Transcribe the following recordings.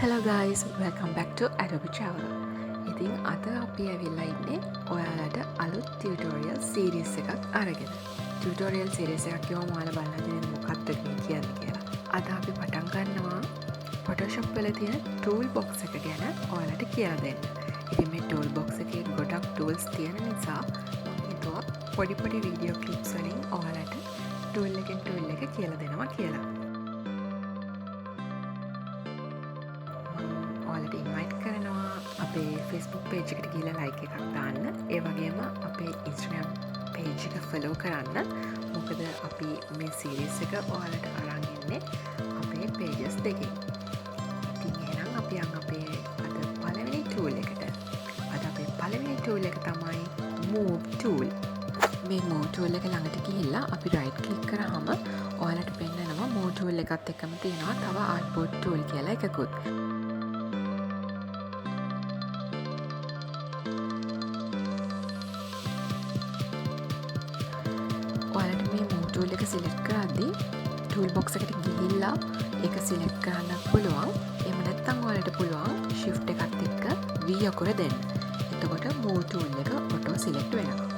Hello guys, welcome back to Adobe Traveler. ඉතින් අද අපි ඇවිල්ලා ඉන්නේ ඔයාලට අලුත් ටියුටෝරියල් සීරීස් එකක් අරගෙන. ටියුටෝරියල් සීරීස් එකක් කියවම ඔයාලා බලන්න දෙන්නේ මොකක්ද මේ කියන්නේ කියලා. අද අපි පටන් ගන්නවා Photoshop වල තියෙන tool box එක ගැන ඔයාලට කියලා දෙන්න. ඉතින් මේ tool box එකේ ගොඩක් tools තියෙන නිසා මම හිතුවා පොඩි වීඩියෝ clips වලින් ඔයාලට tool එකෙන් tool එක කියලා දෙනවා කියලා. ඔයාලට ඉන්වයිට් කරනවා අපේ Facebook page එකට ගිහලා like එකක් දාන්න. ඒ වගේම අපේ Instagram page එක follow කරන්න. මොකද අපි මේ series එක ඔයාලට අරන් ඉන්නේ අපේ pages දෙකෙන්. ඉතින් එහෙනම් අපි යන් අපේ අද පළවෙනි tool එකට. අද අපේ පළවෙනි tool එක තමයි move tool. මේ move tool එක ළඟට ගිහිල්ලා අපි right click කරාම ඔයාලට පෙන්නනවා move tool එකත් එක්කම තියෙනවා තව artboard tool කියලා එකකුත්. ඔයාලට මේ move tool එක select කරද්දී tool box එකට ගිහිල්ලා ඒක select කරන්න පුළුවන්. එහෙම නැත්නම් ඔයාලට පුළුවන් shift එකත් එක්ක V අකුර දෙන්න. එතකොට move tool එක auto select වෙනවා.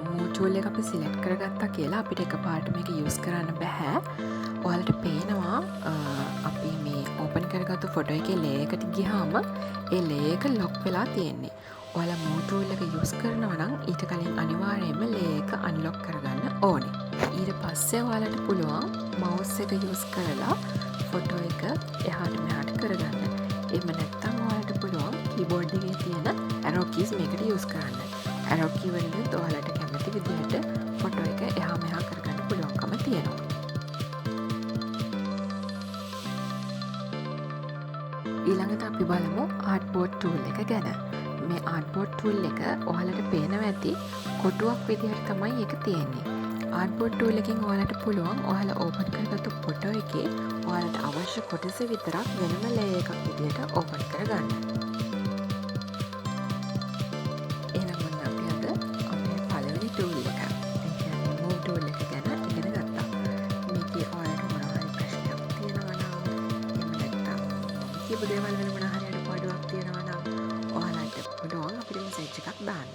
move tool එක අපි select කරගත්තා කියලා අපිට එකපාරට මේක use කරන්න බෑ. ඔයාලට පේනවා අපි මේ open කරගත්තු photo එකේ layer එකට ගියාම ඒ layer එක lock වෙලා තියෙන්නේ. ඔයාලා move tool එක use කරනවා නම් ඊට කලින් අනිවාර්යයෙන්ම layer එක unlock කරගන්න ඕනේ. ඊට පස්සේ ඔයාලට පුළුවන් mouse එක use කරලා photo එක එහාට මෙහාට කරගන්න. එහෙම නැත්නම් ඔයාලට පුළුවන් keyboard එකේ තියෙන arrow keys මේකට use කරන්න. arrow key වලින් ඔයාලට කැමති විදිහට photo එක එහා මෙහා කරගන්න පුළුවන්කම තියෙනවා. ඊළඟට අපි බලමු artboard tool එක ගැන. මේ artboard tool එක ඔයාලට පේනවා ඇති කොටුවක් විදිහට තමයි ඒක තියෙන්නේ. artboard tool එකෙන් ඔයාලට පුළුවන් ඔයාලා open කරගත්තු photo එකේ ඔයාලට අවශ්‍ය කොටස විතරක් වෙනම layer එකක් විදිහට open කරගන්න. එහෙනම් ඔන්න අපි අද අපේ පළවෙනි tool එක, ඒ කියන්නේ move tool එක ගැන ඉගෙන ගත්තා. මේකේ ඔයාලට මොනවා හරි ප්‍රශ්නයක් තියෙනවා නම් එහෙම නැත්නම් කියපු දේවල් වල මොනවා හරි අඩුපාඩුවක් තියෙනවා නම් ඔයාලට පුළුවන් අපිට message එකක් දාන්න.